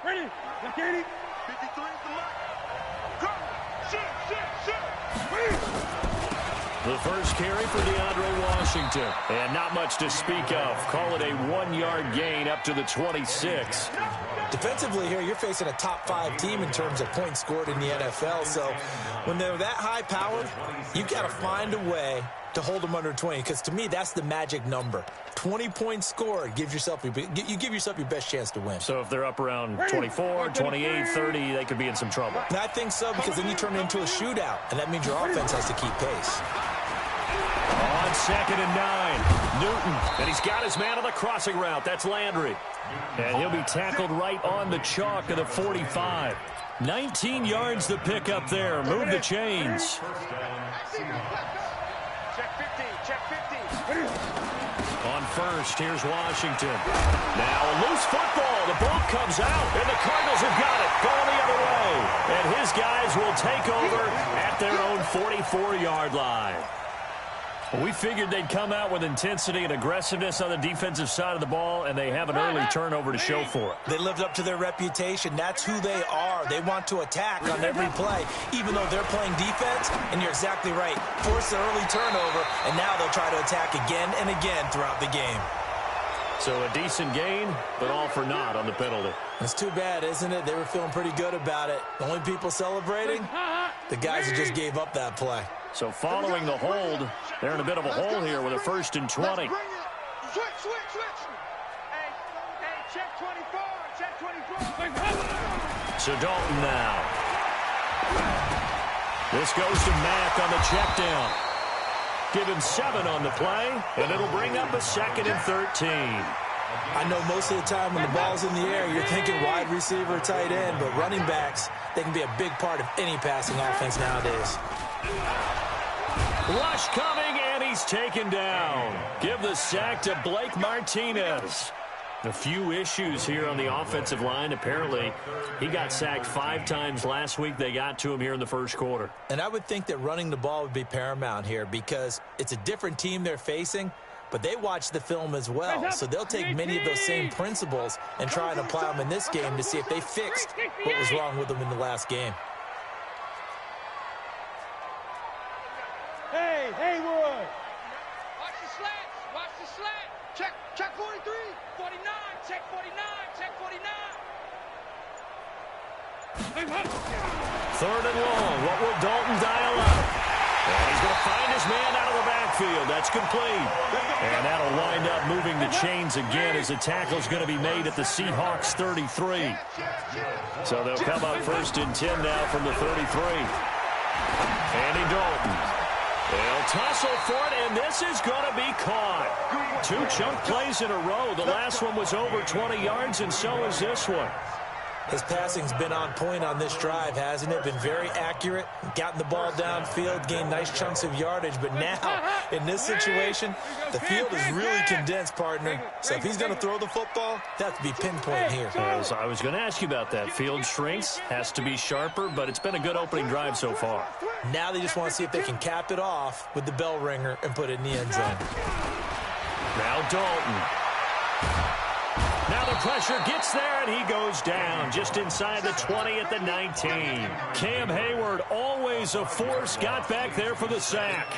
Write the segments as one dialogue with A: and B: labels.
A: Ready? Look at it.
B: 53 is the mark. Go. Shoot.
C: The first carry for DeAndre Washington. And not much to speak of. Call it a 1-yard gain up to the 26.
D: Defensively here, you're facing a top 5 team in terms of points scored in the NFL. So when they're that high-powered, you got to find a way to hold them under 20. Because to me, that's the magic number. 20 points scored gives yourself you give yourself your best chance to win.
C: So if they're up around 24, 28, 30, they could be in some trouble.
D: And I think so, because then you turn it into a shootout, and that means your offense has to keep pace.
C: On 2nd and 9, Newton, and he's got his man on the crossing route. That's Landry. And he'll be tackled right on the chalk of the 45. 19 yards the pick up there. Move the chains.
B: Check 15.
C: On first, here's Washington. Now a loose football. The ball comes out, and the Cardinals have got it. Going the other way. And his guys will take over at their own 44-yard line. We figured they'd come out with intensity and aggressiveness on the defensive side of the ball, and they have an early turnover to show for it.
D: They lived up to their reputation. That's who they are. They want to attack on every play, even though they're playing defense. And you're exactly right. Force the early turnover, and now they'll try to attack again and again throughout the game.
C: So a decent gain, but all for naught on the penalty.
D: It's too bad, isn't it? They were feeling pretty good about it. The only people celebrating, the guys who just gave up that play.
C: So following the hold, they're in a bit of a hole here with a 1st and 20.
B: Switch. Hey, check 24. Check 24.
C: So Dalton now. This goes to Mack on the check down. Give him 7 on the play, and it'll bring up a 2nd and 13.
D: I know most of the time when the ball's in the air, you're thinking wide receiver, tight end, but running backs, they can be a big part of any passing offense nowadays.
C: Rush coming, and he's taken down. Give the sack to Blake Martinez. A few issues here on the offensive line. Apparently, he got sacked 5 times last week. They got to him here in the first quarter.
D: And I would think that running the ball would be paramount here because it's a different team they're facing, but they watch the film as well. So they'll take many of those same principles and try and apply them in this game to see if they fixed what was wrong with them in the last game.
A: Hey, Haywood.
B: Watch the slant. Check 43. 49. Check 49. Check 49.
C: 3rd and long. What will Dalton dial up? And he's going to find his man out of the backfield. That's complete. And that'll wind up moving the chains again as the tackle's going to be made at the Seahawks 33. So they'll come up 1st and 10 now from the 33. Andy Dalton. They'll tussle for it, and this is going to be caught. 2 chunk plays in a row. The last one was over 20 yards, and so is this one.
D: His passing's been on point on this drive, hasn't it? Been very accurate, gotten the ball downfield, gained nice chunks of yardage. But now, in this situation, the field is really condensed, partner. So if he's going to throw the football, that has to be pinpoint here.
C: I was going to ask you about that. Field strength has to be sharper, but it's been a good opening drive so far.
D: Now they just want to see if they can cap it off with the bell ringer and put it in the end zone.
C: Now Dalton. Now the pressure gets there, and he goes down just inside the 20 at the 19. Cam Hayward, always a force, got back there for the sack.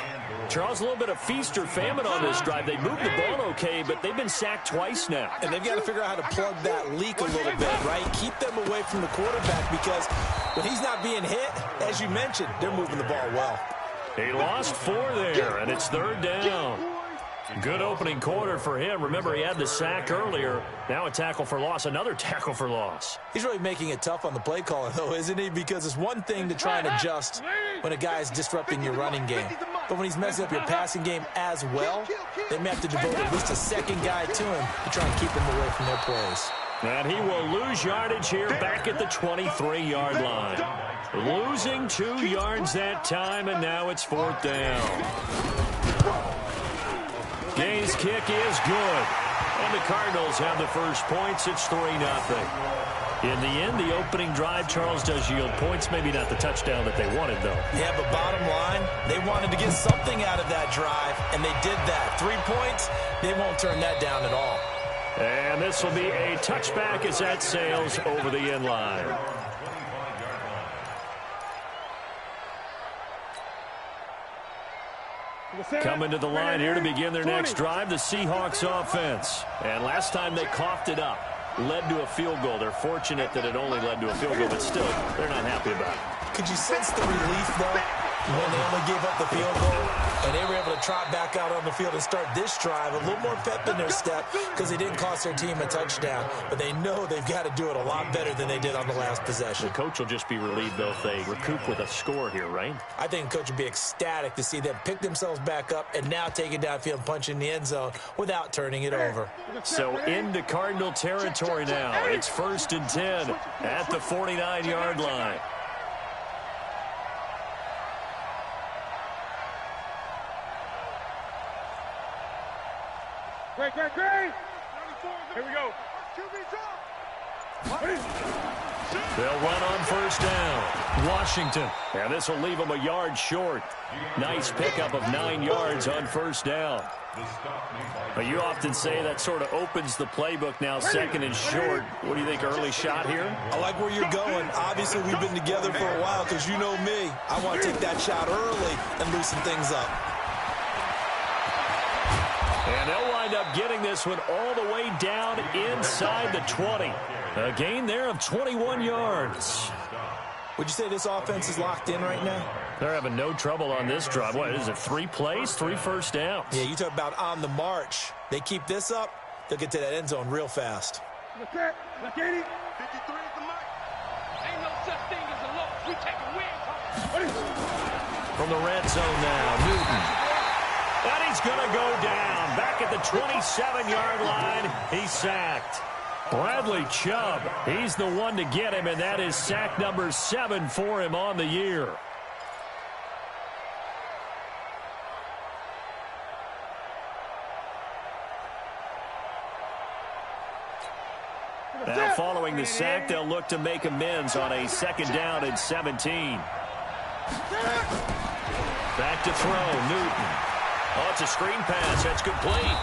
C: Charles, a little bit of feast or famine on this drive. They moved the ball okay, but they've been sacked twice now.
D: And they've got to figure out how to plug that leak a little bit, right? Keep them away from the quarterback because when he's not being hit, as you mentioned, they're moving the ball well.
C: He lost 4 there, and it's 3rd down. Good opening quarter for him. Remember, he had the sack earlier. Now a tackle for loss, another tackle for loss.
D: He's really making it tough on the play caller, though, isn't he? Because it's one thing to try and adjust when a guy's disrupting your running game. But when he's messing up your passing game as well, they may have to devote at least a second guy to him to try and keep him away from their plays.
C: And he will lose yardage here back at the 23-yard line. Losing 2 yards that time, and now it's 4th down. Gay's kick is good. And the Cardinals have the first points. It's 3-0. In the end, the opening drive, Charles, does yield points. Maybe not the touchdown that they wanted, though.
D: Yeah, but bottom line, they wanted to get something out of that drive, and they did that. 3 points, they won't turn that down at all.
C: And this will be a touchback as that sails over the end line. Coming to the line here to begin their next drive, the Seahawks offense. And last time they coughed it up, led to a field goal. They're fortunate that it only led to a field goal, but still, they're not happy about it.
D: Could you sense the relief, though, when they only gave up the field goal and they were able to trot back out on the field and start this drive? A little more pep in their step because they didn't cost their team a touchdown, but they know they've got to do it a lot better than they did on the last possession.
C: The coach will just be relieved, though, if they recoup with a score here, right?
D: I think the coach would be ecstatic to see them pick themselves back up and now take it downfield and punch in the end zone without turning it over.
C: So into Cardinal territory now. It's 1st and 10 at the 49-yard line.
A: Great. Here we go.
C: They'll run on 1st down. Washington. And this will leave them a yard short. Nice pickup of 9 yards on 1st down. But you often say that sort of opens the playbook now, 2nd and short. What do you think, early shot here?
D: I like where you're going. Obviously, we've been together for a while because you know me. I want to take that shot early and loosen things up.
C: And they'll wind up getting this one all the way down inside the 20. A gain there of 21 yards.
D: Would you say this offense is locked in right now?
C: They're having no trouble on this drive. What is it, 3 plays, 3 first downs?
D: Yeah, you talk about on the march. They keep this up, they'll get to that end zone real fast.
B: Look 53 is the mic. Ain't no such thing as a loss. We take a win.
C: From the red zone now, Newton. And he's going to go down. Back at the 27-yard line, he's sacked. Bradley Chubb, he's the one to get him, and that is sack number 7 for him on the year. Now following the sack, they'll look to make amends on a 2nd down and 17. Back to throw, Newton. Oh, it's a screen pass. That's complete.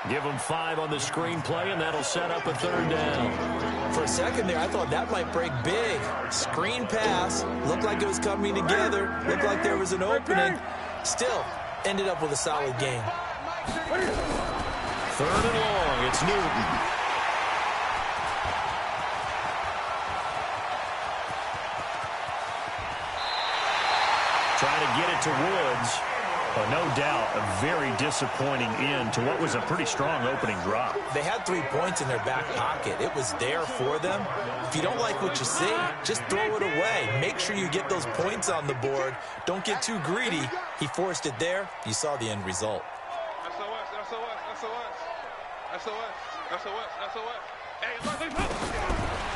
C: Give them 5 on the screen play, and that'll set up a 3rd down.
D: For a second there, I thought that might break big. Screen pass. Looked like it was coming together. Looked like there was an opening. Still, ended up with a solid game.
C: 3rd and long. It's Newton. Trying to get it to Woods. Oh, no doubt a very disappointing end to what was a pretty strong opening drop.
D: They had 3 points in their back pocket. It was there for them. If you don't like what you see, just throw it away. Make sure you get those points on the board. Don't get too greedy. He forced it there. You saw the end result.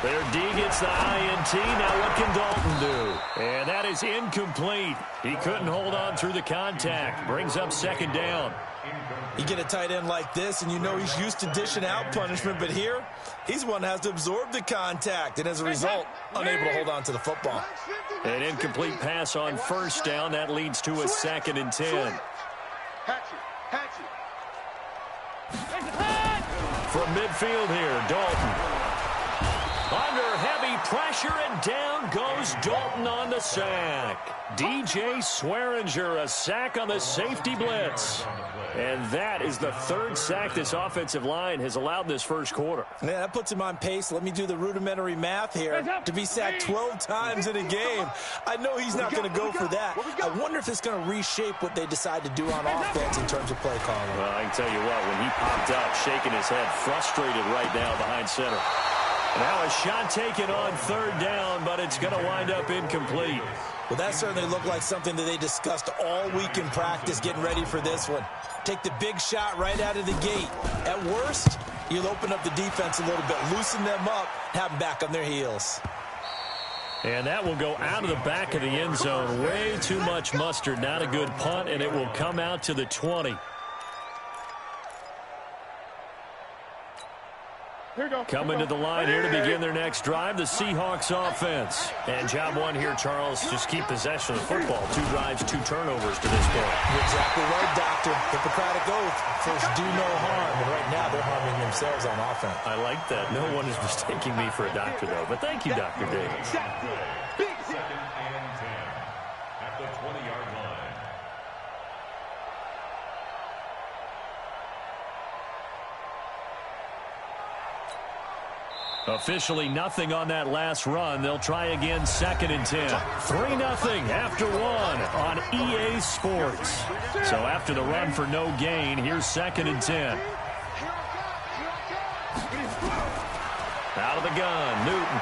C: Their D gets the INT. Now what can Dalton do? And that is incomplete. He couldn't hold on through the contact. Brings up 2nd down.
D: You get a tight end like this, and you know he's used to dishing out punishment, but here, he's one that has to absorb the contact, and as a result, unable to hold on to the football.
C: An incomplete pass on 1st down. That leads to a 2nd and 10. From midfield here, Dalton. Under heavy pressure, and down goes Dalton on the sack. DJ Swearinger, a sack on the safety blitz. And that is the 3rd sack this offensive line has allowed in this 1st quarter.
D: Yeah, that puts him on pace. Let me do the rudimentary math here. To be sacked 12 times in a game, I know he's not going to go for that. I wonder if it's going to reshape what they decide to do on offense in terms of play calling.
C: Well, I can tell you what, when he popped up, shaking his head, frustrated right now behind center. Now a shot taken on 3rd down, but it's going to wind up incomplete.
D: Well, that certainly looked like something that they discussed all week in practice, getting ready for this one. Take the big shot right out of the gate. At worst, you'll open up the defense a little bit, loosen them up, have them back on their heels.
C: And that will go out of the back of the end zone. Way too much mustard. Not a good punt, and it will come out to the 20.
A: Here we go.
C: Coming to the line here to begin their next drive, the Seahawks offense. And job one here, Charles, just keep possession of the football. 2 drives, 2 turnovers to this point.
D: You're exactly right, Doctor. Hippocratic oath. First, do no harm. And right now, they're harming themselves on offense.
C: I like that. No one is mistaking me for a doctor, though. But thank you, Dr. Davis.
B: Second and 10 at the 20-yard line.
C: Officially nothing on that last run. They'll try again, 2nd and 10. 3-0 after 1 on EA Sports. So after the run for no gain, here's 2nd and 10. Out of the gun, Newton.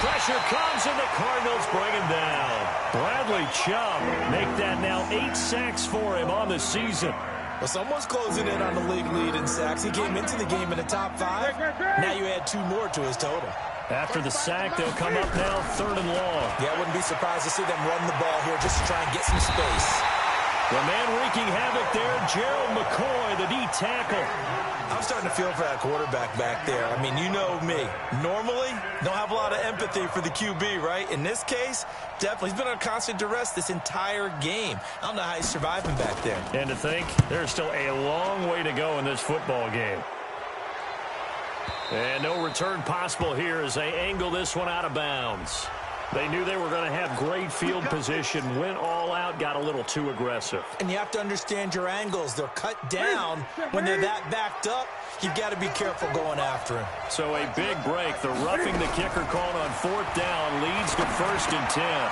C: Pressure comes, and the Cardinals bring him down. Bradley Chubb make that now 8 sacks for him on the season.
D: Well, someone's closing in on the league lead in sacks. He came into the game in the top 5. Now you add 2 more to his total.
C: After the sack, they'll come up now 3rd and long.
D: Yeah, I wouldn't be surprised to see them run the ball here just to try and get some space.
C: The man wreaking havoc there, Gerald McCoy, the D tackle.
D: I'm starting to feel for that quarterback back there. I mean, you know me. Normally, don't have a lot of empathy for the QB, right? In this case, definitely. He's been on constant duress this entire game. I don't know how he's surviving back there.
C: And to think, there's still a long way to go in this football game. And no return possible here as they angle this one out of bounds. They knew they were going to have great field position, went all out, got a little too aggressive.
D: And you have to understand your angles. They're cut down. When they're that backed up, you've got to be careful going after him.
C: So a big break. The roughing the kicker called on 4th down leads to 1st and 10.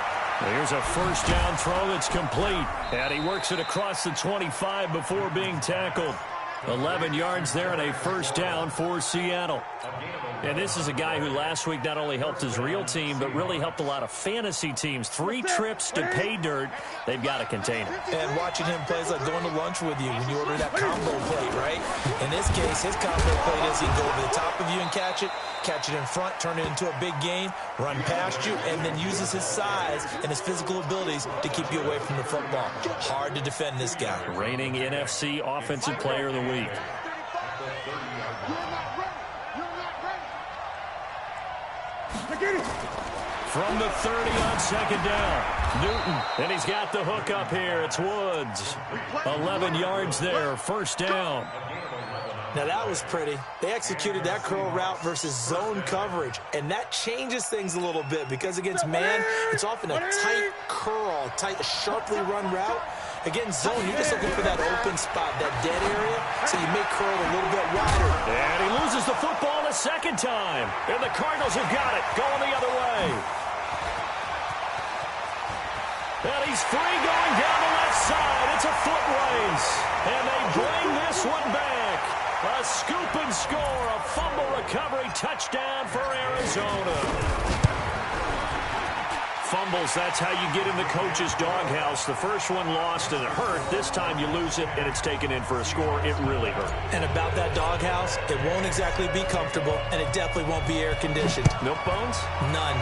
C: Here's a 1st down throw that's complete. And he works it across the 25 before being tackled. 11 yards there and a 1st down for Seattle. And this is a guy who last week not only helped his real team, but really helped a lot of fantasy teams. 3 trips to pay dirt. They've got to contain him.
D: And watching him play is like going to lunch with you when you order that combo plate, right? In this case, his combo plate is he can go over the top of you and catch it in front, turn it into a big gain, run past you, and then uses his size and his physical abilities to keep you away from the football. Hard to defend this guy.
C: Reigning NFC Offensive Player of the Week. From the 30 on 2nd down, Newton, and he's got the hook up here. It's Woods. 11 yards there, 1st down.
D: Now that was pretty. They executed that curl route versus zone coverage, and that changes things a little bit because against man, it's often a tight curl, tight, sharply run route. Against zone, you're just looking for that open spot, that dead area, so you make curl a little bit wider.
C: And he loses the football a 2nd time, and the Cardinals have got it, going the other way. And he's free going down the left side. It's a foot race, and they bring this one back. A scoop and score, a fumble recovery touchdown for Arizona. Fumbles, that's how you get in the coach's doghouse. The first one lost and it hurt. This time you lose it and it's taken in for a score. It really hurt.
D: And about that doghouse, it won't exactly be comfortable, and it definitely won't be air-conditioned.
C: Milk bones?
D: None.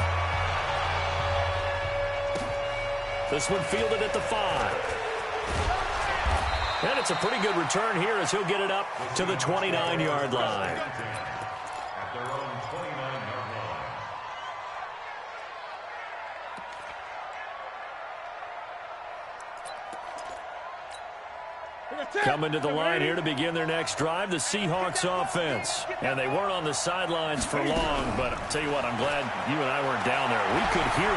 C: This one fielded at the 5. And it's a pretty good return here as he'll get it up to the 29-yard line.
B: At their own 29-yard line.
C: Coming to the line here to begin their next drive, the Seahawks offense. And they weren't on the sidelines for long, but I'll tell you what, I'm glad you and I weren't down there. We could hear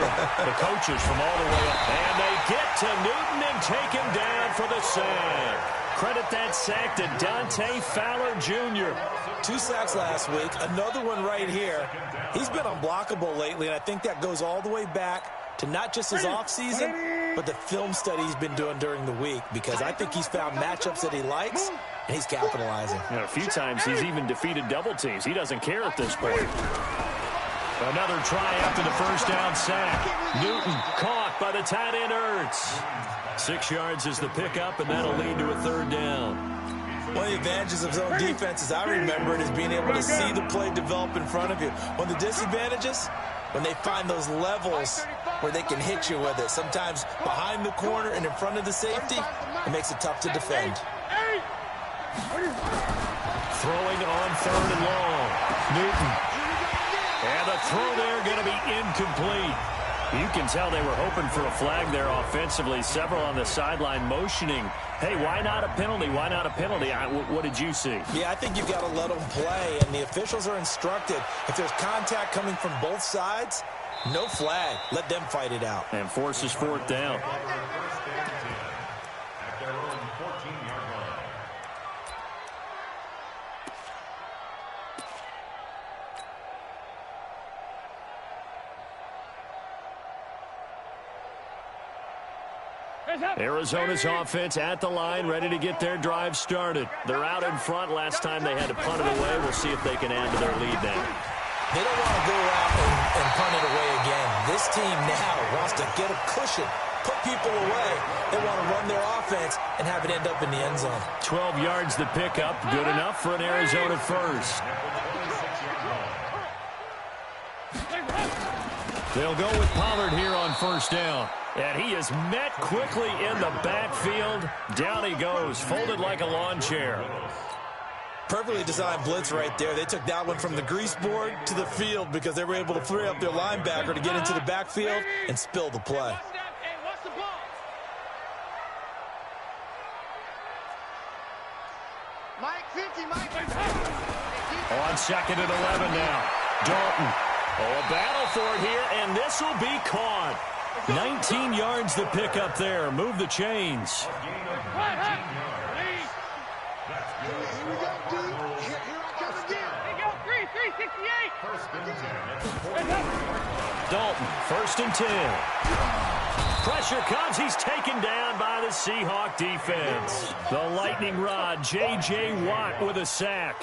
C: the coaches from all the way up. And they get to Newton and take him down for the sack. Credit that sack to Dante Fowler Jr.
D: 2 sacks last week, another one right here. He's been unblockable lately, and I think that goes all the way back to not just his offseason, but the film study he's been doing during the week, because I think he's found matchups that he likes, and he's capitalizing.
C: You know, a few times he's even defeated double teams. He doesn't care at this point. Another try after the 1st down sack. Newton caught by the tight end Ertz. 6 yards is the pickup, and that'll lead to a 3rd down.
D: One of the advantages of zone defense, as I remember it, is being able to see the play develop in front of you. One of the disadvantages, when they find those levels where they can hit you with it. Sometimes behind the corner and in front of the safety, it makes it tough to defend.
C: Throwing on 3rd and long. Newton. And the throw there going to be incomplete. You can tell they were hoping for a flag there offensively. Several on the sideline motioning, hey, why not a penalty? Why not a penalty? What did you see?
D: Yeah, I think you've got to let them play, and the officials are instructed. If there's contact coming from both sides, no flag. Let them fight it out.
C: And forces 4th down. Arizona's offense at the line, ready to get their drive started. They're out in front. Last time they had to punt it away. We'll see if they can add to their lead now.
D: They don't want to go out and punt it away again. This team now wants to get a cushion, put people away. They want to run their offense and have it end up in the end zone.
C: 12 yards to pick up. Good enough for an Arizona first. They'll go with Pollard here on 1st down. And he is met quickly in the backfield. Down he goes, folded like a lawn chair.
D: Perfectly designed blitz right there. They took that one from the grease board to the field because they were able to free up their linebacker to get into the backfield and spill the play.
C: On 2nd and 11 now. Dalton. Oh, a battle for it here, and this will be caught. 19 yards to pick up there. Move the chains. Dalton, 1st and 10. Pressure comes. He's taken down by the Seahawk defense. The lightning rod, J.J. Watt with a sack.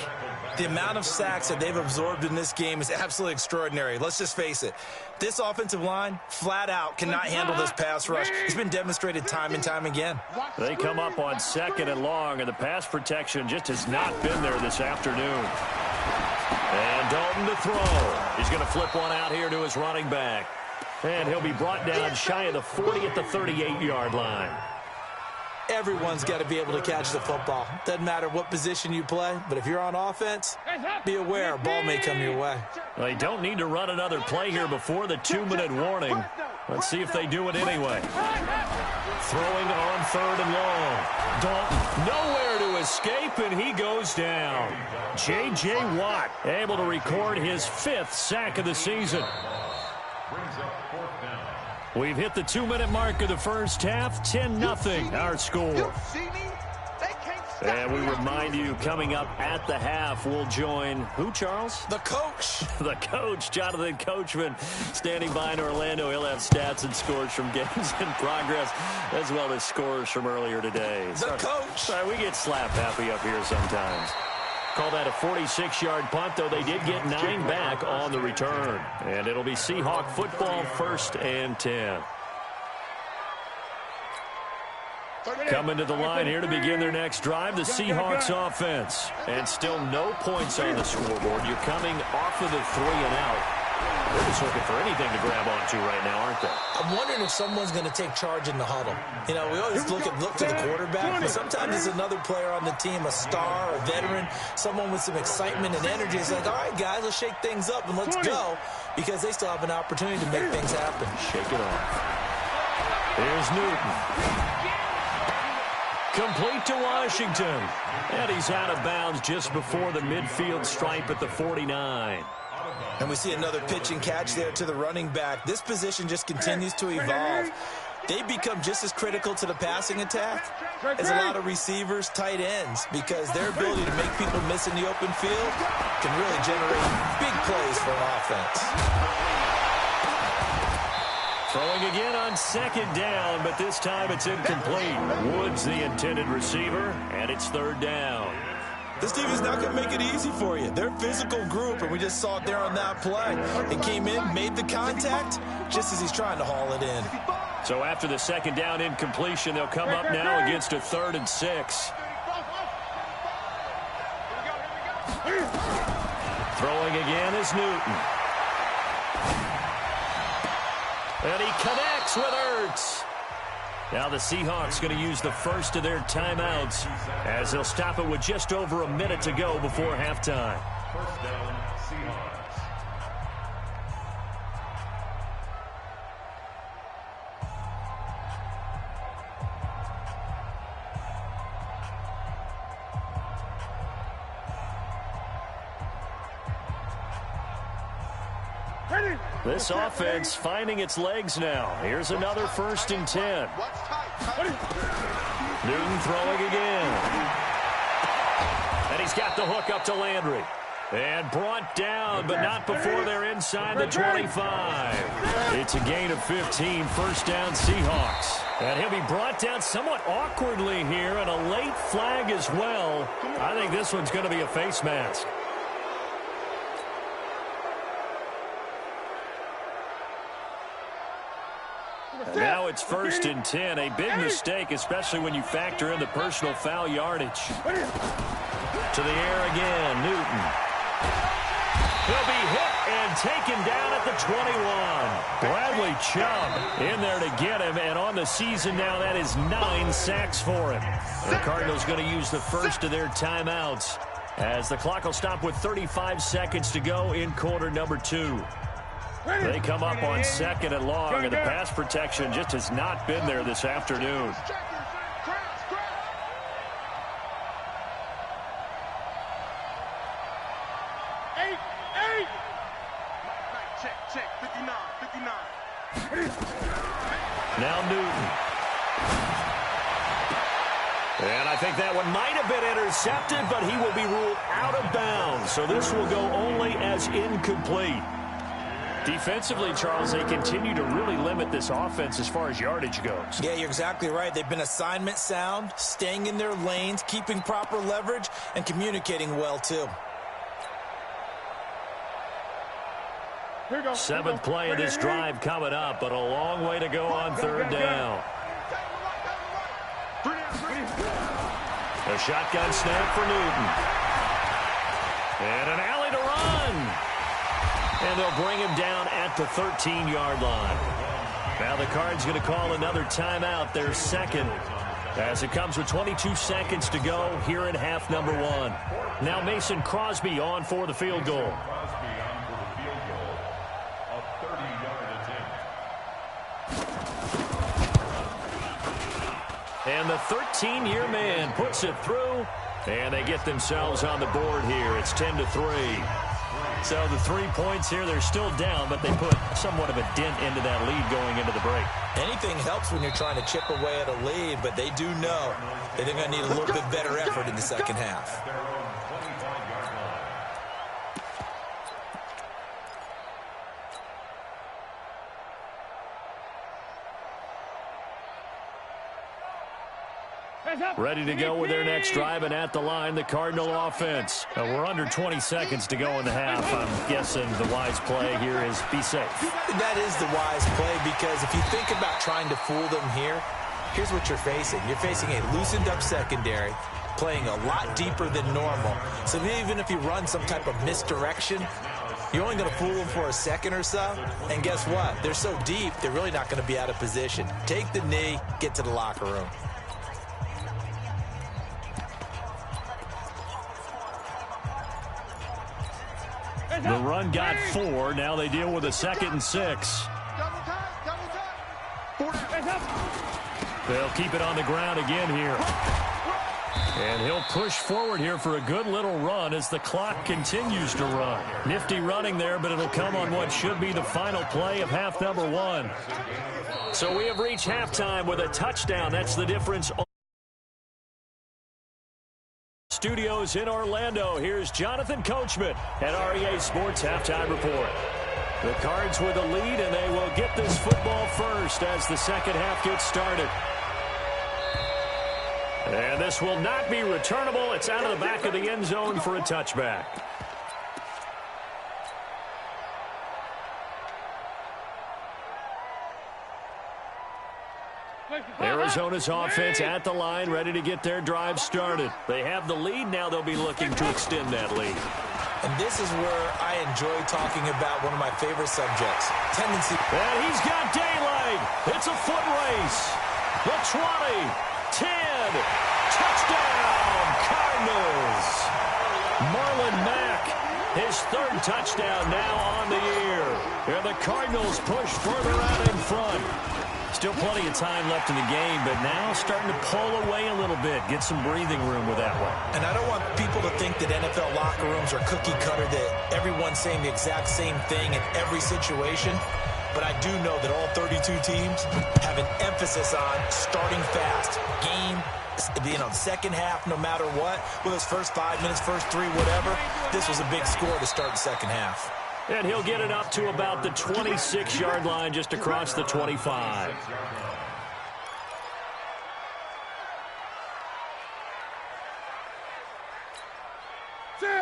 D: The amount of sacks that they've absorbed in this game is absolutely extraordinary. Let's just face it. This offensive line, flat out, cannot handle this pass rush. It's been demonstrated time and time again.
C: They come up on 2nd and long, and the pass protection just has not been there this afternoon. And Dalton to throw. He's going to flip one out here to his running back. And he'll be brought down shy of the 40 at the 38-yard line.
D: Everyone's got to be able to catch the football. Doesn't matter what position you play, but if you're on offense, be aware a ball may come your way.
C: They don't need to run another play here before the 2-minute warning. Let's see if they do it anyway. Throwing on 3rd and long. Dalton nowhere to escape, and he goes down. J.J. Watt able to record his 5th sack of the season. We've hit the 2-minute mark of the first half. 10-0 our score. And we remind you, coming up at the half, we'll join who, Charles?
D: The coach.
C: The coach, Jonathan Coachman, standing by in Orlando. He'll have stats and scores from games in progress, as well as scores from earlier today.
D: The coach.
C: Sorry, we get slap happy up here sometimes. Call that a 46-yard punt, though they did get 9 back on the return. And it'll be Seahawk football, 1st and 10. Coming to the line here to begin their next drive, the Seahawks offense. And still no points on the scoreboard. You're coming off of the 3 and out. They're just looking for anything to grab onto right now, aren't they?
D: I'm wondering if someone's going to take charge in the huddle. You know, we always look to the quarterback, but sometimes it's another player on the team, a star, a veteran, someone with some excitement and energy. It's like, all right, guys, let's shake things up and let's go, because they still have an opportunity to make things happen.
C: Shake it off. Here's Newton. Complete to Washington. And he's out of bounds just before the midfield stripe at the 49.
D: And we see another pitch and catch there to the running back. This position just continues to evolve. They become just as critical to the passing attack as a lot of receivers, tight ends, because their ability to make people miss in the open field can really generate big plays for an offense.
C: Throwing again on 2nd down, but this time it's incomplete. Woods the intended receiver, and it's 3rd down.
D: This team is not going to make it easy for you. They're a physical group, and we just saw it there on that play. They came in, made the contact, just as he's trying to haul it in.
C: So after the 2nd down incompletion, they'll come up now against a 3rd and 6. Throwing again is Newton. And he connects with Ertz. Now the Seahawks going to use the first of their timeouts as they'll stop it with just over a minute to go before halftime.
E: First down, Seahawks.
C: This offense finding its legs now. Here's another 1st and 10. Newton throwing again. And he's got the hook up to Landry. And brought down, but not before they're inside the 25. It's a gain of 15, 1st down Seahawks. And he'll be brought down somewhat awkwardly here, and a late flag as well. I think this one's going to be a face mask. And now it's 1st and 10. A big mistake, especially when you factor in the personal foul yardage. To the air again, Newton. He'll be hit and taken down at the 21. Bradley Chubb in there to get him, and on the season now, that is 9 sacks for him. The Cardinals going to use the first of their timeouts as the clock will stop with 35 seconds to go in quarter number 2. They come up on 2nd and long, and the pass protection just has not been there this afternoon.
B: Check, 59.
C: Now Newton. And I think that one might have been intercepted, but he will be ruled out of bounds. So this will go only as incomplete. Defensively, Charles, they continue to really limit this offense as far as yardage goes.
D: Yeah, you're exactly right. They've been assignment sound, staying in their lanes, keeping proper leverage, and communicating well, too.
C: 7th play of this drive coming up, but a long way to go on 3rd down. A shotgun snap for Newton. And an alley to run. And they'll bring him down at the 13-yard line. Now the Cards going to call another timeout, their 2nd, as it comes with 22 seconds to go here in half number 1. Now Mason Crosby on for the field goal. And the 13-year man puts it through, and they get themselves on the board here. It's 10-3. So the 3 points here, they're still down, but they put somewhat of a dent into that lead going into the break.
D: Anything helps when you're trying to chip away at a lead, but they do know that they're going to need a little bit better effort in the second half.
C: Ready to go with their next drive, and at the line, the Cardinal offense. We're under 20 seconds to go in the half. I'm guessing the wise play here is be safe.
D: That is the wise play, because if you think about trying to fool them here, here's what you're facing. You're facing a loosened-up secondary, playing a lot deeper than normal. So even if you run some type of misdirection, you're only going to fool them for a second or so. And guess what? They're so deep, they're really not going to be out of position. Take the knee, get to the locker room.
C: The run got 4. Now they deal with a 2nd and 6. They'll keep it on the ground again here. And he'll push forward here for a good little run as the clock continues to run. Nifty running there, but it'll come on what should be the final play of half number 1. So we have reached halftime with a touchdown. That's the difference. Studios in Orlando. Here's Jonathan Coachman at REA Sports Halftime Report. The Cards with the lead, and they will get this football first as the second half gets started. And this will not be returnable. It's out of the back of the end zone for a touchback. Arizona's offense at the line, ready to get their drive started. They have the lead. Now they'll be looking to extend that lead.
D: And this is where I enjoy talking about one of my favorite subjects, tendency.
C: And he's got daylight. It's a foot race. The 20, 10, touchdown, Cardinals. Marlon Mack, his third touchdown now on the year. And the Cardinals push further out in front. Still plenty of time left in the game, but now starting to pull away a little bit, get some breathing room with that one.
D: And I don't want people to think that NFL locker rooms are cookie cutter, that everyone's saying the exact same thing in every situation. But I do know that all 32 teams have an emphasis on starting fast. Game, second half, no matter what. Whether it's first 5 minutes, first 3, whatever. This was a big score to start the second half.
C: And he'll get it up to about the 26-yard line, just across the 25.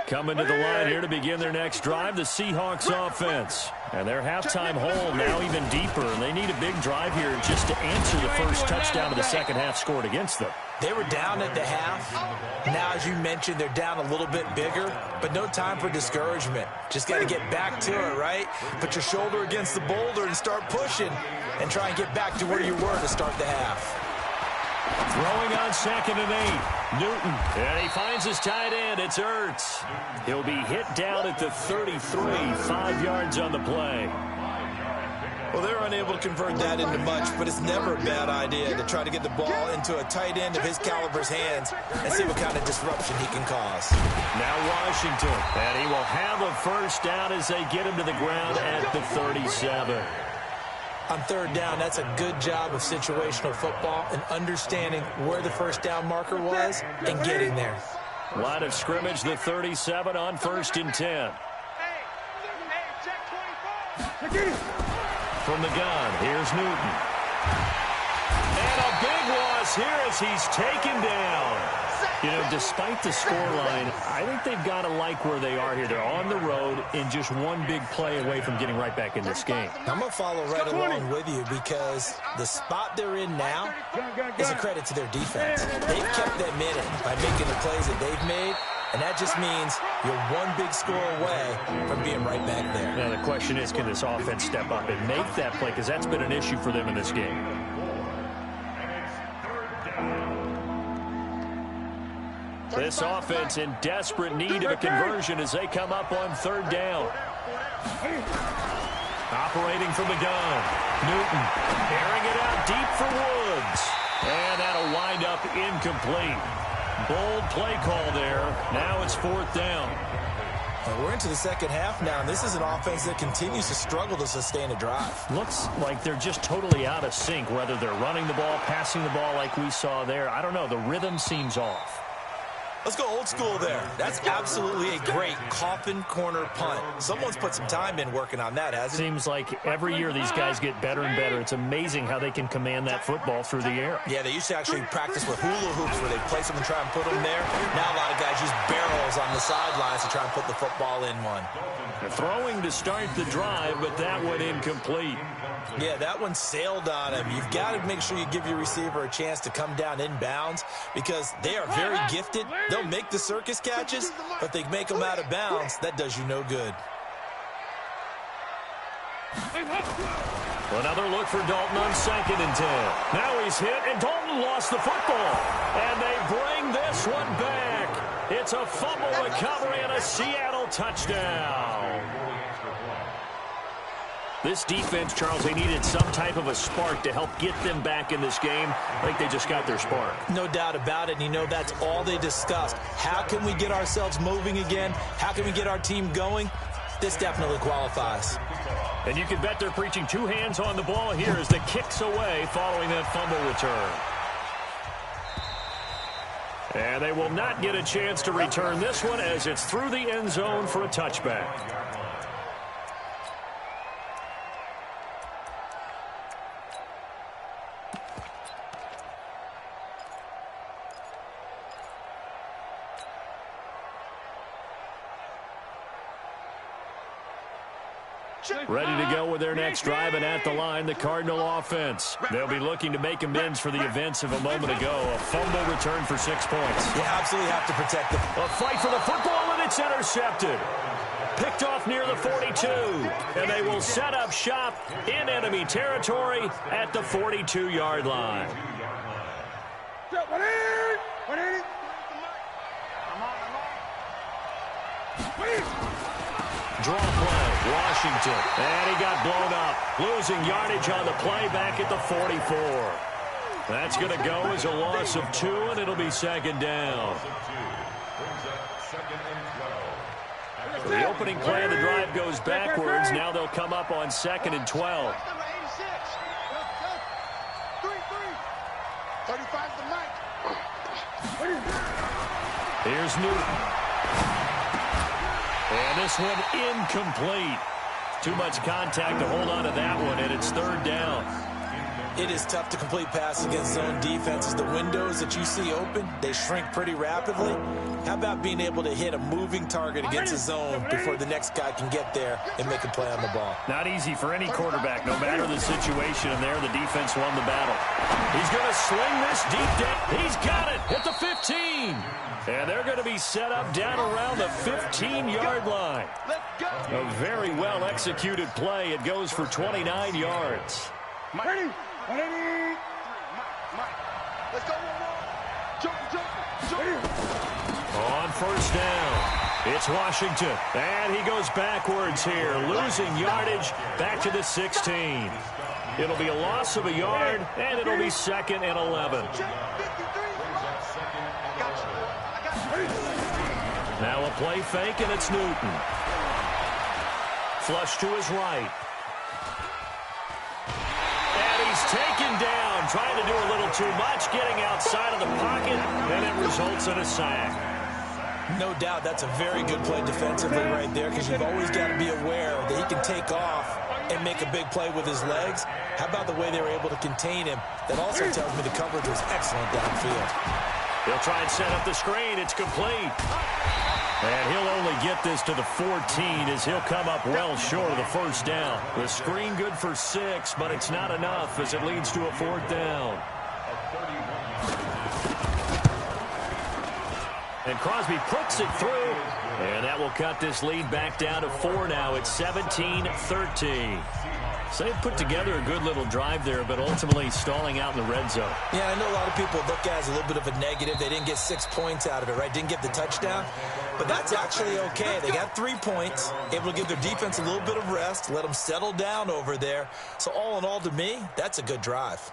C: Coming to the line here to begin their next drive, the Seahawks offense. And their halftime hole now even deeper, and they need a big drive here just to answer the first touchdown of the second half scored against them.
D: They were down at the half. Now, as you mentioned, they're down a little bit bigger, but no time for discouragement. Just got to get back to it, right? Put your shoulder against the boulder and start pushing and try and get back to where you were to start the half.
C: Throwing on 2nd and 8. Newton. And he finds his tight end. It's Ertz. He'll be hit down at the 33. 5 yards on the play.
D: Well, they're unable to convert that into much, but it's never a bad idea to try to get the ball into a tight end of his caliber's hands and see what kind of disruption he can cause.
C: Now Washington. And he will have a first down as they get him to the ground at the 37.
D: On third down, that's a good job of situational football and understanding where the first down marker was and getting there.
C: Line of scrimmage, the 37 on 1st and 10. From the gun, here's Newton. And a big loss here as he's taken down. You know, despite the scoreline, I think they've got to like where they are here. They're on the road and just one big play away from getting right back in this game.
D: I'm going to follow right along with you because the spot they're in now is a credit to their defense. They've kept them in it by making the plays that they've made, and that just means you're one big score away from being right back there.
C: Now, the question is, can this offense step up and make that play? Because that's been an issue for them in this game. This offense in desperate need of a conversion as they come up on 3rd down. Operating from the gun. Newton airing it out deep for Woods. And that'll wind up incomplete. Bold play call there. Now it's 4th down.
D: We're into the second half now, and this is an offense that continues to struggle to sustain a drive.
C: Looks like they're just totally out of sync, whether they're running the ball, passing the ball like we saw there. I don't know. The rhythm seems off.
D: Let's go old school there. That's absolutely a great coffin corner punt. Someone's put some time in working on that, hasn't it?
C: Seems like every year these guys get better and better. It's amazing how they can command that football through the air.
D: Yeah, they used to actually practice with hula hoops where they place them and try and put them there. Now a lot of guys use barrels on the sidelines to try and put the football in one.
C: They're throwing to start the drive, but that went incomplete.
D: Yeah, that one sailed on him. You've got to make sure you give your receiver a chance to come down inbounds because they are very gifted. They'll make the circus catches, but they make them out of bounds. That does you no good.
C: Another look for Dalton on 2nd and 10. Now he's hit, and Dalton lost the football. And they bring this one back. It's a fumble recovery and a Seattle touchdown. This defense, Charles, they needed some type of a spark to help get them back in this game. I think they just got their spark.
D: No doubt about it, and you know that's all they discussed. How can we get ourselves moving again? How can we get our team going? This definitely qualifies.
C: And you can bet they're preaching 2 hands on the ball here as the kick's away following that fumble return. And they will not get a chance to return this one as it's through the end zone for a touchback. Ready to go with their next drive, and at the line, the Cardinal offense. They'll be looking to make amends for the events of a moment ago. A fumble return for 6 points.
D: You absolutely have to protect them.
C: A fight for the football, and it's intercepted. picked off near the 42. And they will set up shop in enemy territory at the 42-yard line. Draw play, Washington. And he got blown up, losing yardage on the play back at the 44. That's going to go as a loss of 2, and it'll be second down. The opening play of the drive goes backwards. Now they'll come up on 2nd and 12.
B: 35's the mic.
C: Here's Newton. And this one incomplete. Too much contact to hold on to that one, and it's 3rd down.
D: It is tough to complete passes against zone defenses. The windows that you see open, they shrink pretty rapidly. How about being able to hit a moving target against a zone before the next guy can get there and make a play on the ball?
C: Not easy for any quarterback, no matter the situation, and there the defense won the battle. He's going to sling this deep down. He's got it at the 15. And they're going to be set up down around the 15-yard line. A very well-executed play. It goes for 29 yards.
B: Ready? Ready? Let's go. Jump.
C: On 1st down, it's Washington. And he goes backwards here, losing yardage back to the 16. It'll be a loss of a yard, and it'll be 2nd and 11. Now a play fake, and it's Newton. Flush to his right. And he's taken down, trying to do a little too much, getting outside of the pocket, and it results in a sack.
D: No doubt that's a very good play defensively right there, because you've always got to be aware that he can take off and make a big play with his legs. How about the way they were able to contain him? That also tells me the coverage was excellent downfield.
C: He'll try and set up the screen. It's complete. And he'll only get this to the 14 as he'll come up well short of the 1st down. The screen good for 6, but it's not enough as it leads to a 4th down. And Crosby puts it through, and that will cut this lead back down to 4 now. It's 17-13. So they put together a good little drive there, but ultimately stalling out in the red zone.
D: Yeah, I know a lot of people look at it as a little bit of a negative. They didn't get 6 points out of it, right? Didn't get the touchdown. But that's actually okay. They got 3 points, able to give their defense a little bit of rest, let them settle down over there. So all in all, to me, that's a good drive.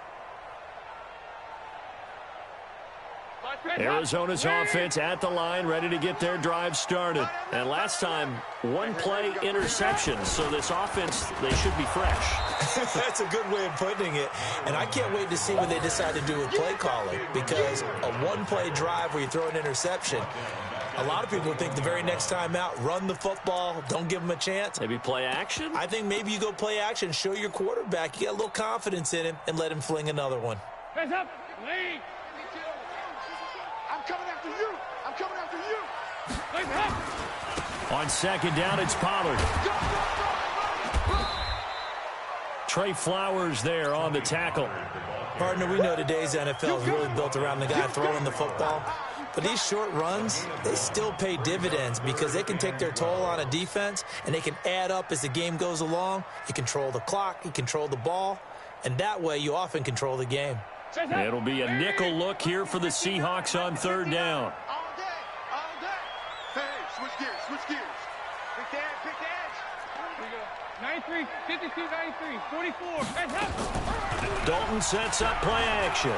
C: Arizona's offense at the line, ready to get their drive started. And last time, 1 play interception. So this offense, they should be fresh.
D: That's a good way of putting it. And I can't wait to see what they decide to do with play calling, because a 1-play drive where you throw an interception, a lot of people think the very next time out, run the football, don't give them a chance.
C: Maybe play action?
D: I think maybe you go play action, show your quarterback you got a little confidence in him, and let him fling another one.
A: Hands up. Lead.
B: I'm coming after you. I'm coming after you.
A: Hands up.
C: On 2nd down, it's Pollard. Trey Flowers there on the tackle.
D: Partner, we know today's NFL is really built around the guy throwing the football. But these short runs, they still pay dividends because they can take their toll on a defense, and they can add up as the game goes along. You control the clock, you control the ball, and that way you often control the game.
C: It'll be a nickel look here for the Seahawks on 3rd down.
B: All day. Hey, switch gears. Pick the edge.
A: 93, 52, 93, 44. Hands up.
C: Dalton sets up play action.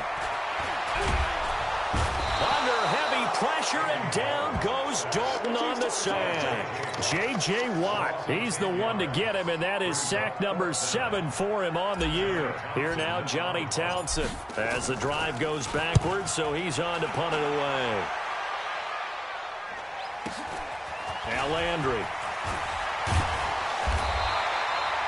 C: Under heavy pressure, and down goes Dalton on the sack. J.J. Watt, he's the one to get him, and that is sack number 7 for him on the year. Here now, Johnny Townsend, as the drive goes backwards, so he's on to punt it away. Now Landry.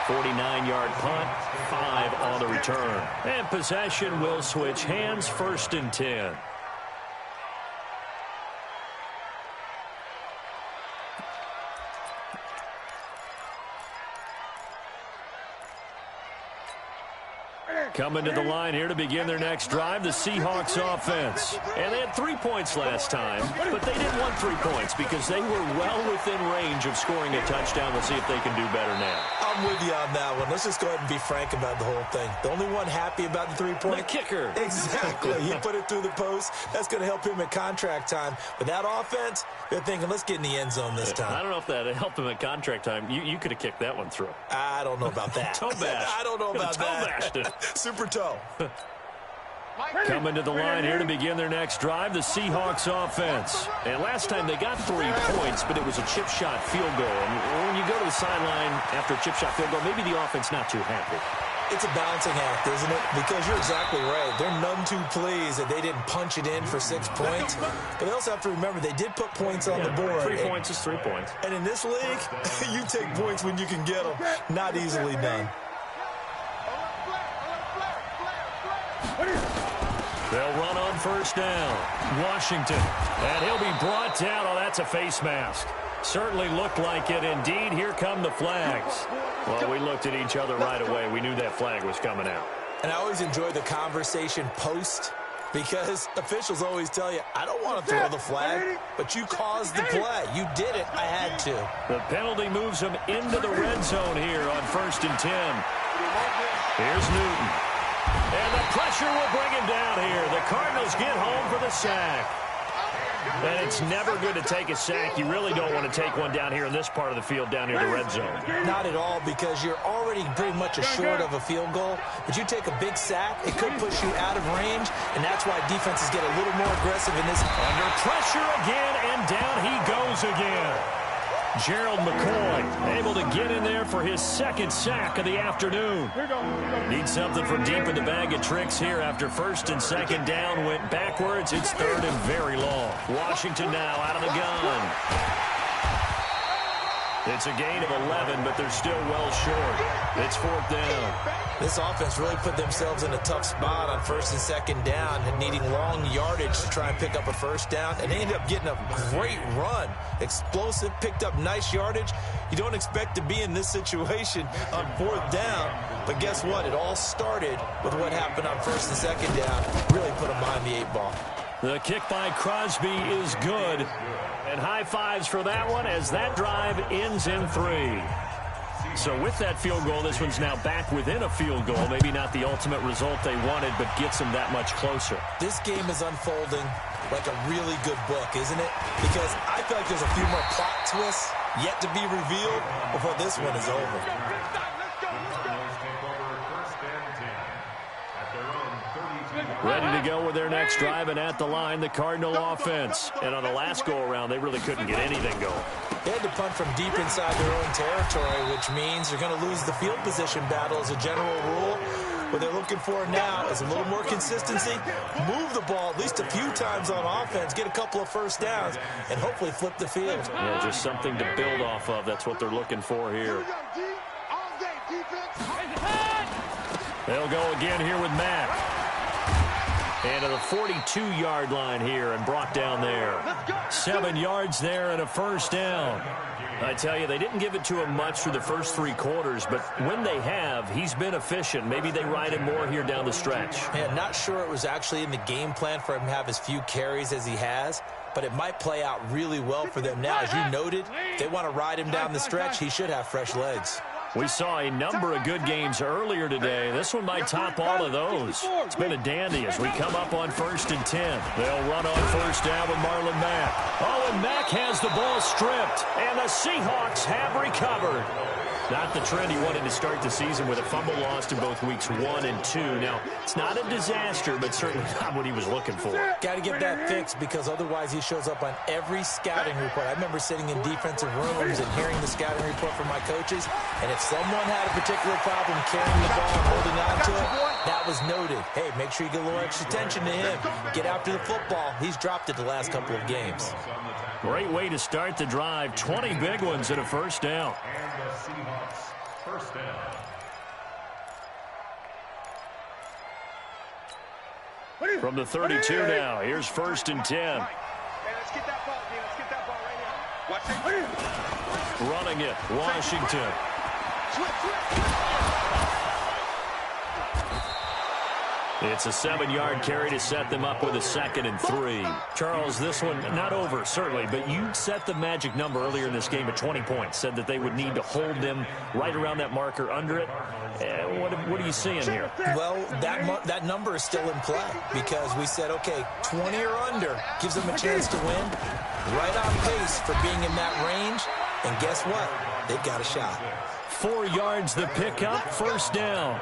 C: 49-yard punt, 5 on the return. And possession will switch hands, 1st and 10. Coming to the line here to begin their next drive, the Seahawks offense. And they had 3 points last time, but they didn't want 3 points because they were well within range of scoring a touchdown. We'll see if they can do better now.
D: I'm with you on that one. Let's just go ahead and be frank about the whole thing. The only one happy about the 3-point?
C: The kicker.
D: Exactly. He put it through the post. That's going to help him at contract time. But that offense, they're thinking, let's get in the end zone this time.
C: I don't know if that helped him at contract time. You could have kicked that one through.
D: I don't know about that.
C: Toe bash.
D: I don't know about
C: toe
D: that.
C: Bashed it.
D: Super toe.
C: Coming to the line here to begin their next drive, the Seahawks offense. And last time they got 3 points, but it was a chip shot field goal. And when you go to the sideline after a chip shot field goal, maybe the offense not too happy.
D: It's a balancing act, isn't it? Because you're exactly right. They're none too pleased that they didn't punch it in for 6 points. But they also have to remember they did put points on the board.
C: 3 points is 3 points.
D: And in this league, you take points when you can get them. Not easily done.
C: They'll run on first down. Washington. And he'll be brought down. Oh, that's a face mask. Certainly looked like it. Indeed, here come the flags. Well, we looked at each other right away. We knew that flag was coming out.
D: And I always enjoy the conversation post because officials always tell you, I don't want to throw the flag, but you caused the play. You did it. I had to.
C: The penalty moves them into the red zone here on 1st and 10. Here's Newton. And the pressure will bring him down here. The Cardinals get home for the sack. And it's never good to take a sack. You really don't want to take one down here in this part of the field, down near the red zone.
D: Not at all, because you're already pretty much short of a field goal. But you take a big sack, it could push you out of range, and that's why defenses get a little more aggressive in this.
C: Under pressure again, and down he goes again. Gerald McCoy able to get in there for his 2nd sack of the afternoon. Need something from deep in the bag of tricks here after 1st and 2nd down went backwards. It's 3rd and very long. Washington now out of the gun. It's a gain of 11, but they're still well short. It's 4th down.
D: This offense really put themselves in a tough spot on 1st and 2nd down and needing long yardage to try and pick up a 1st down. And they ended up getting a great run. Explosive, picked up nice yardage. You don't expect to be in this situation on 4th down. But guess what? It all started with what happened on 1st and 2nd down. Really put them behind the 8 ball.
C: The kick by Crosby is good. And high fives for that one as that drive ends in 3. So with that field goal, this one's now back within a field goal. Maybe not the ultimate result they wanted, but gets them that much closer.
D: This game is unfolding like a really good book, isn't it? Because I feel like there's a few more plot twists yet to be revealed before this one is over.
C: Ready to go with their next drive, and at the line, the Cardinal offense. And on the last go-around, they really couldn't get anything going.
D: They had to punt from deep inside their own territory, which means they're going to lose the field position battle as a general rule. What they're looking for now is a little more consistency, move the ball at least a few times on offense, get a couple of 1st downs, and hopefully flip the field.
C: Yeah, just something to build off of. That's what they're looking for here. They'll go again here with Mack. And to the 42-yard line here and brought down there. 7 yards there and a 1st down. I tell you, they didn't give it to him much through the first 3 quarters, but when they have, he's been efficient. Maybe they ride him more here down the stretch.
D: Yeah, not sure it was actually in the game plan for him to have as few carries as he has, but it might play out really well for them now. As you noted, if they want to ride him down the stretch, he should have fresh legs.
C: We saw a number of good games earlier today. This one might top all of those. It's been a dandy as we come up on 1st and 10. They'll run on 1st down with Marlon Mack. Oh, and Mack has the ball stripped, and the Seahawks have recovered. Not the trend he wanted to start the season with a fumble lost in both weeks 1 and 2. Now, it's not a disaster, but certainly not what he was looking for.
D: Got to get that fixed because otherwise he shows up on every scouting report. I remember sitting in defensive rooms and hearing the scouting report from my coaches, and if someone had a particular problem carrying the ball and holding on to it, that was noted. Hey, make sure you get a little extra attention to him. Get after the football. He's dropped it the last couple of games.
C: Great way to start the drive. 20 big ones and a 1st down.
E: And the Seahawks 1st down.
C: From the 32 now, here's 1st and 10.
B: Hey, let's get that ball, D. Let's get that ball right here. Watch it.
C: Running it, Washington. It's a 7-yard carry to set them up with a 2nd and 3. Charles, this one not over, certainly, but you set the magic number earlier in this game at 20 points, said that they would need to hold them right around that marker under it. What are you seeing here?
D: Well, that number is still in play because we said, okay, 20 or under gives them a chance to win. Right on pace for being in that range, and guess what? They've got a shot.
C: 4 yards the pickup, 1st down.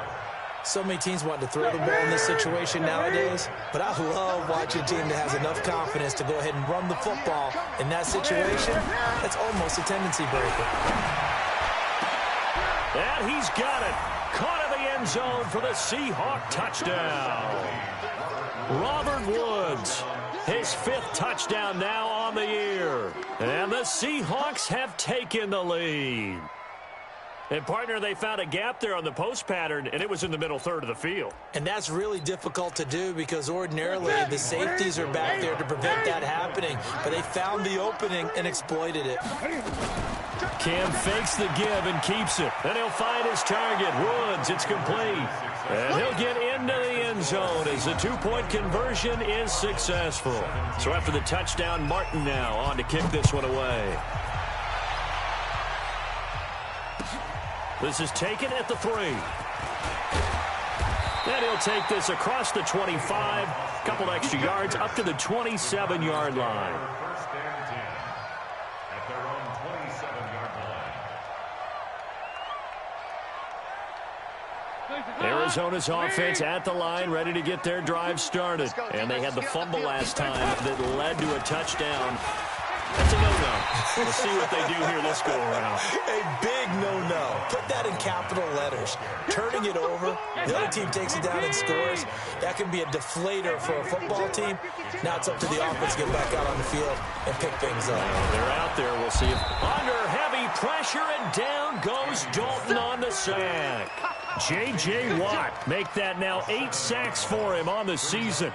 D: So many teams want to throw the ball in this situation nowadays, but I love watching a team that has enough confidence to go ahead and run the football in that situation. That's almost a tendency breaker.
C: And he's got it. Caught in the end zone for the Seahawk touchdown. Robert Woods, his 5th touchdown now on the year. And the Seahawks have taken the lead. And, partner, they found a gap there on the post pattern, and it was in the middle third of the field. And
D: that's really difficult to do because ordinarily the safeties are back there to prevent that happening. But they found the opening and exploited it.
C: Cam fakes the give and keeps it. And he'll find his target. Woods, it's complete. And he'll get into the end zone as the 2-point conversion is successful. So after the touchdown, Martin now on to kick this one away. This is taken at the 3. And he'll take this across the 25. Couple extra yards up to the 27-yard line.
E: First and 10 at their own 27-yard line.
C: Arizona's offense at the line, ready to get their drive started. And they had the fumble last time that led to a touchdown. That's a no-no. We'll see what they do here this go-around.
D: A big no-no. Put that in capital letters. Turning it over, the other team takes it down and scores. That can be a deflator for a football team. Now it's up to the offense to get back out on the field and pick things up.
C: They're out there. We'll see if under heavy pressure, and down goes Dalton on the sack. J.J. Watt make that now 8 sacks for him on the season.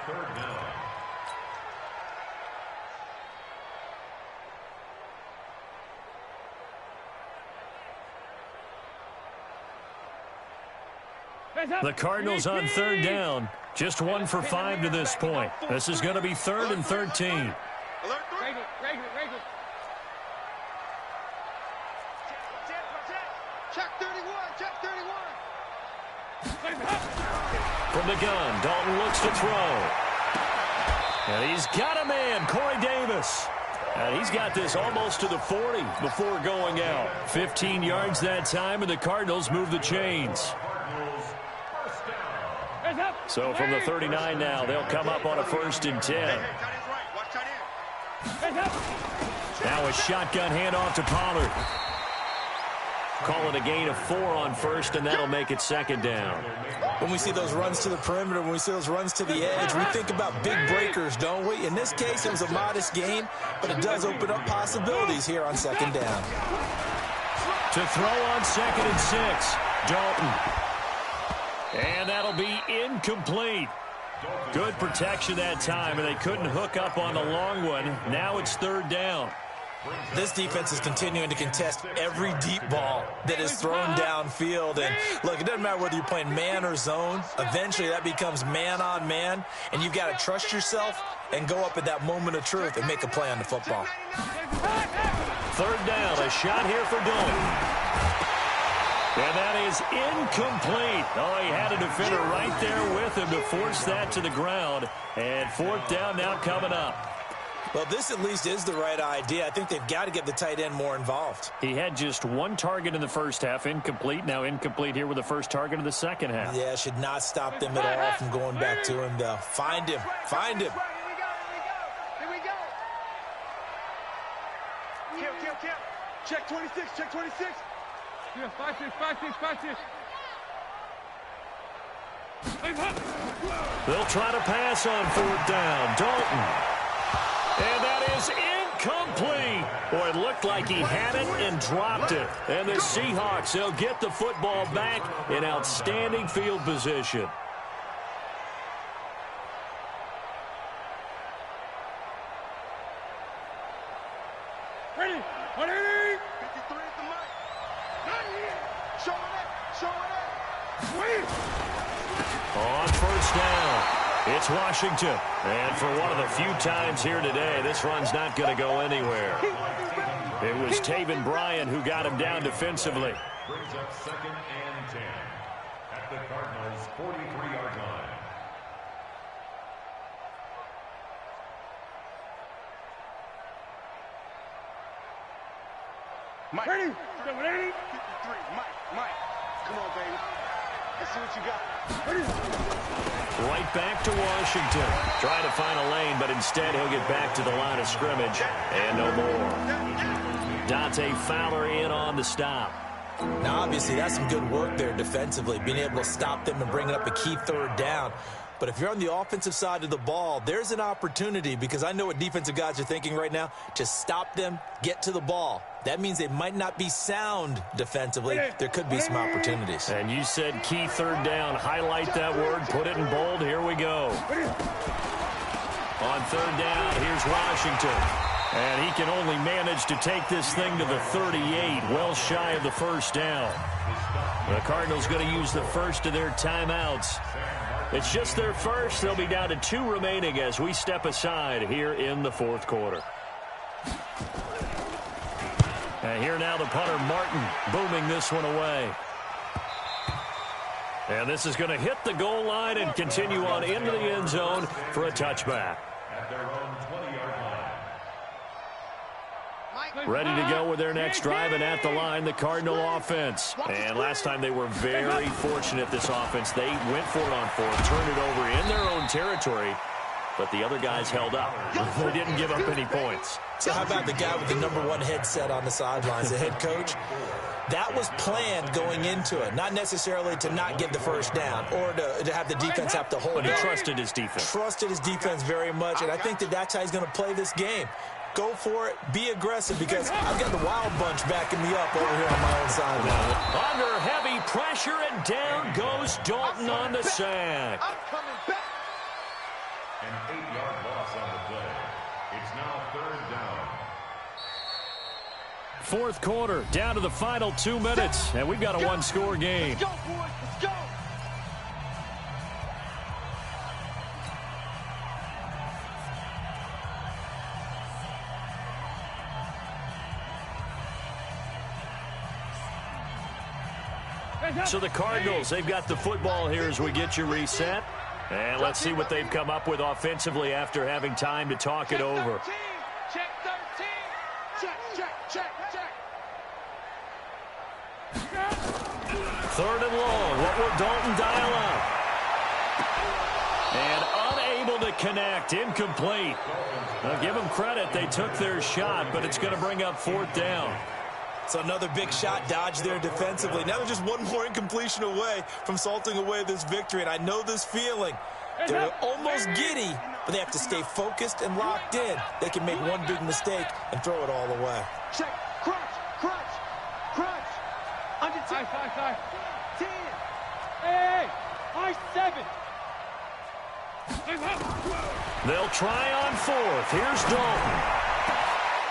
C: The Cardinals on 3rd down. Just 1 for 5 to this point. This is going to be 3rd and 13.
B: Check 31, check 31.
C: From the gun, Dalton looks to throw. And he's got a man, Corey Davis. And he's got this almost to the 40 before going out. 15 yards that time, and the Cardinals move the chains. So from the 39 now, they'll come up on a 1st and 10. Now a shotgun handoff to Pollard. Call it a gain of 4 on 1st, and that'll make it 2nd down.
D: When we see those runs to the perimeter, when we see those runs to the edge, we think about big breakers, don't we? In this case, it was a modest gain, but it does open up possibilities here on 2nd down.
C: To throw on 2nd and 6, Dalton. And that'll be incomplete. Good protection that time, and they couldn't hook up on the long one. Now it's 3rd down.
D: This defense is continuing to contest every deep ball that is thrown downfield. And, look, it doesn't matter whether you're playing man or zone. Eventually, that becomes man-on-man, and you've got to trust yourself and go up at that moment of truth and make a play on the football.
C: 3rd down, a shot here for Dalton. And that is incomplete. Oh, he had a defender right there with him to force that to the ground. And 4th down now coming up.
D: Well, this at least is the right idea. I think they've got to get the tight end more involved.
C: He had just 1 target in the first half, incomplete. Now incomplete here with the first target of the second half.
D: Yeah, should not stop them at all from going back to him, though. Find him. Find him.
B: Here we go. Kill. Check 26, check 26.
A: Yeah, 5-6.
C: They'll try to pass on 4th down. Dalton. And that is incomplete. Boy, it looked like he had it and dropped it. And the Seahawks, they'll get the football back in outstanding field position.
A: Ready?
B: 53 at the mic. Showing it.
C: On first down, it's Washington. And for one of the few times here today, this run's not going to go anywhere. It was Taven Bryan who got him down defensively.
E: Brings up 2nd and 10 at the Cardinals' 43-yard line.
B: Mike.
A: Ready?
B: 53. Mike. Come on, baby. Let's see what you got.
C: Right back to Washington. Trying to find a lane, but instead he'll get back to the line of scrimmage. And no more. Dante Fowler in on the stop.
D: Now, obviously, that's some good work there defensively, being able to stop them and bringing up a key 3rd down. But if you're on the offensive side of the ball, there's an opportunity, because I know what defensive guys are thinking right now, to stop them, get to the ball. That means they might not be sound defensively. There could be some opportunities.
C: And you said key 3rd down. Highlight that word. Put it in bold. Here we go. On 3rd down, here's Washington. And he can only manage to take this thing to the 38, well shy of the first down. The Cardinals going to use the first of their timeouts. It's just their first. They'll be down to 2 remaining as we step aside here in the 4th quarter. And here now the punter, Martin, booming this one away. And this is going to hit the goal line and continue on into the end zone for a touchback.
E: At their own 20-yard line.
C: Ready to go with their next drive, and at the line, the Cardinal offense. And last time they were very fortunate, this offense. They went for it on 4th, turned it over in their own territory, but the other guys held up. They didn't give up any points.
D: So how about the guy with the #1 headset on the sidelines, the head coach? That was planned going into it, not necessarily to not get the first down or to have the defense have to hold
C: But he
D: up.
C: trusted his defense.
D: Trusted his defense very much, and I think that's how he's going to play this game. Go for it. Be aggressive, because I've got the wild bunch backing me up over here on my own sideline.
C: Under heavy pressure, and down goes Dalton on the sack.
B: I'm coming back.
E: An 8-yard loss on the play. It's now 3rd down.
C: 4th quarter, down to the final 2 minutes, and we've got a 1-score game.
B: Let's go, boys. Let's go.
C: So the Cardinals, they've got the football here as we get you reset. And let's see what they've come up with offensively after having time to talk it over.
B: Check 13. Check.
C: 3rd and long. What will Dalton dial up? And unable to connect. Incomplete. Now, give them credit. They took their shot, but it's going to bring up 4th down.
D: So another big shot dodge there defensively. Now they're just one more incompletion away from salting away this victory. And I know this feeling. They're almost giddy, but they have to stay focused and locked in. They can make one big mistake and throw it all away.
B: Check. Crunch. Under 10. 10.
A: Hey, I-7.
C: They'll try on 4th. Here's Dalton.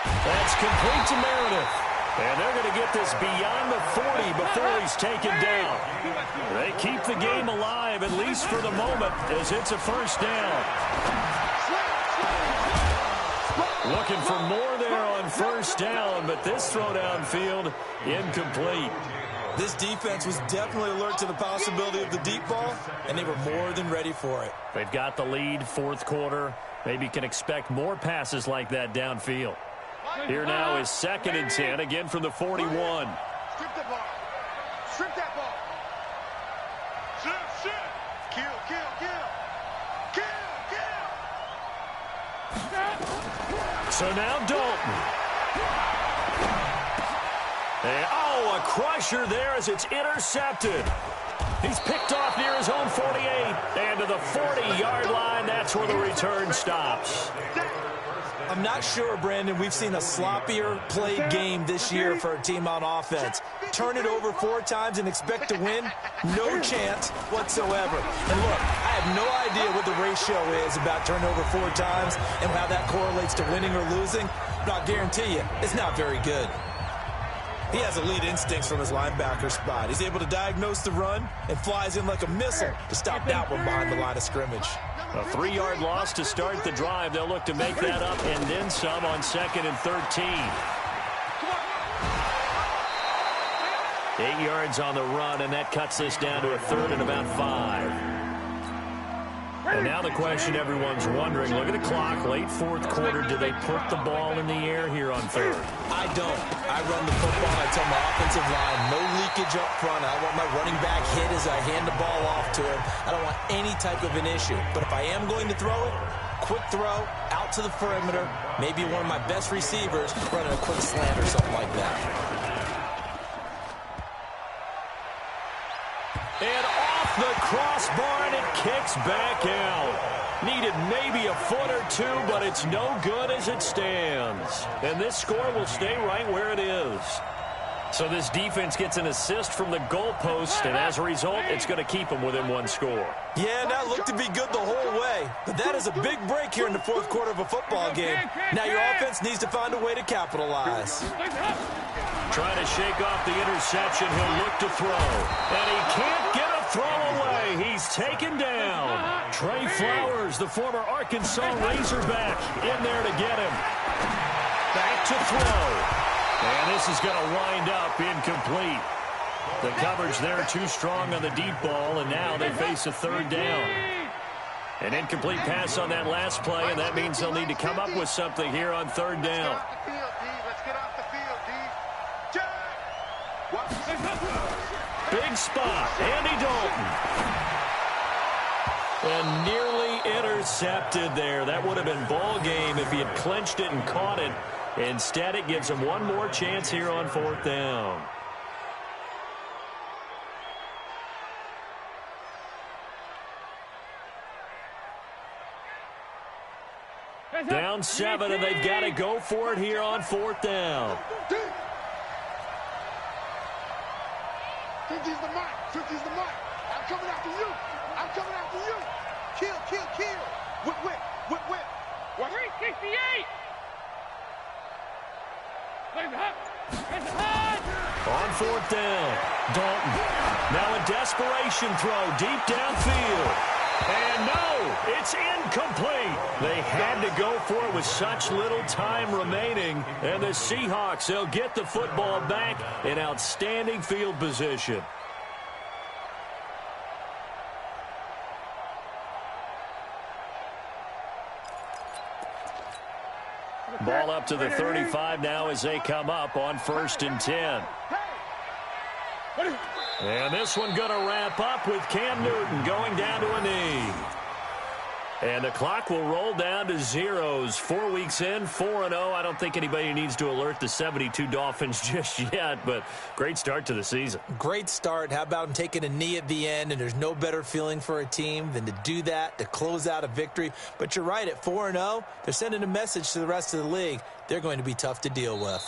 C: That's complete to Meredith. And they're going to get this beyond the 40 before he's taken down. They keep the game alive, at least for the moment, as it's a 1st down. Looking for more there on 1st down, but this throw downfield, incomplete.
D: This defense was definitely alert to the possibility of the deep ball, and they were more than ready for it.
C: They've got the lead, 4th quarter. Maybe can expect more passes like that downfield. Here now is 2nd and 10, again from the 41.
B: Strip the ball. Strip that ball. Strip. Kill.
C: So now Dalton. And, a crusher there as it's intercepted. He's picked off near his own 48. And to the 40-yard line, that's where the return stops.
D: I'm not sure, Brandon, we've seen a sloppier played game this year for a team on offense. Turn it over 4 times and expect to win? No chance whatsoever. And look, I have no idea what the ratio is about turnover 4 times and how that correlates to winning or losing, but I'll guarantee you it's not very good. He has elite instincts from his linebacker spot. He's able to diagnose the run and flies in like a missile to stop that one behind the line of scrimmage.
C: A 3-yard loss to start the drive. They'll look to make that up and then some on 2nd and 13. 8 yards on the run, and that cuts this down to a 3rd and about 5. And now the question everyone's wondering, look at the clock, late 4th quarter, do they put the ball in the air here on 3rd?
D: I don't. I run the football, I tell my offensive line, no leakage up front. I want my running back hit as I hand the ball off to him. I don't want any type of an issue. But if I am going to throw it, quick throw, out to the perimeter, maybe one of my best receivers running a quick slant or something like that.
C: And off the crossbar, and it kicks back out. Needed maybe a foot or two, but it's no good as it stands. And this score will stay right where it is. So this defense gets an assist from the goalpost, and as a result, it's going to keep them within one score.
D: Yeah, that looked to be good the whole way. But that is a big break here in the 4th quarter of a football game. Now your offense needs to find a way to capitalize.
C: Trying to shake off the interception, he'll look to throw. And he can't get a throw away. He's taken down. Trey Flowers, the former Arkansas Razorback, in there to get him. Back to throw. And this is going to wind up incomplete. The coverage there too strong on the deep ball, and now they face a 3rd down. An incomplete pass on that last play, and that means they'll need to come up with something here on 3rd down. Big spot, Andy Dalton. And nearly intercepted there. That would have been ball game if he had clinched it and caught it. Instead, it gives him one more chance here on 4th down. Down 7, and they've got to go for it here on 4th down.
B: 50's the mark. 50's the mark. I'm coming after you. I'm coming after you. Kill, kill, kill. Whip, whip, whip, whip.
A: 368.
C: On 4th down, Dalton. Now a desperation throw deep downfield. And no, it's incomplete. They had to go for it with such little time remaining. And the Seahawks, they'll get the football back in outstanding field position. Ball up to the 35 now as they come up on 1st and 10. And this one going to wrap up with Cam Newton going down to a knee. And the clock will roll down to zeros. 4 weeks in, 4-0. I don't think anybody needs to alert the 72 Dolphins just yet, but great start to the season.
D: Great start. How about him taking a knee at the end? And there's no better feeling for a team than to do that, to close out a victory. But you're right, at 4-0, they're sending a message to the rest of the league. They're going to be tough to deal with.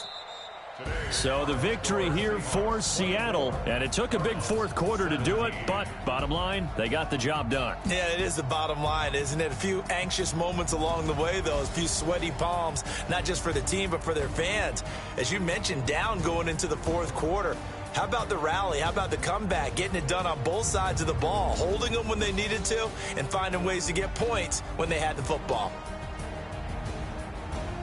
C: So the victory here for Seattle, and it took a big 4th quarter to do it, but bottom line, they got the job done.
D: Yeah, it is the bottom line, isn't it? A few anxious moments along the way, though, a few sweaty palms, not just for the team, but for their fans. As you mentioned, down going into the 4th quarter. How about the rally? How about the comeback? Getting it done on both sides of the ball, holding them when they needed to, and finding ways to get points when they had the football.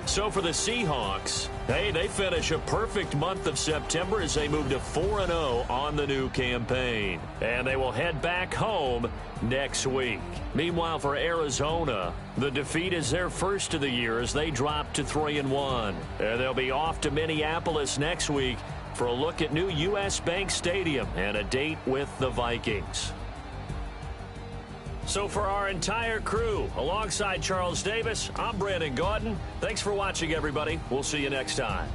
C: So for the Seahawks, hey, they finish a perfect month of September as they move to 4-0 on the new campaign. And they will head back home next week. Meanwhile, for Arizona, the defeat is their first of the year as they drop to 3-1. And they'll be off to Minneapolis next week for a look at new U.S. Bank Stadium and a date with the Vikings. So for our entire crew, alongside Charles Davis, I'm Brandon Gaudin. Thanks for watching, everybody. We'll see you next time.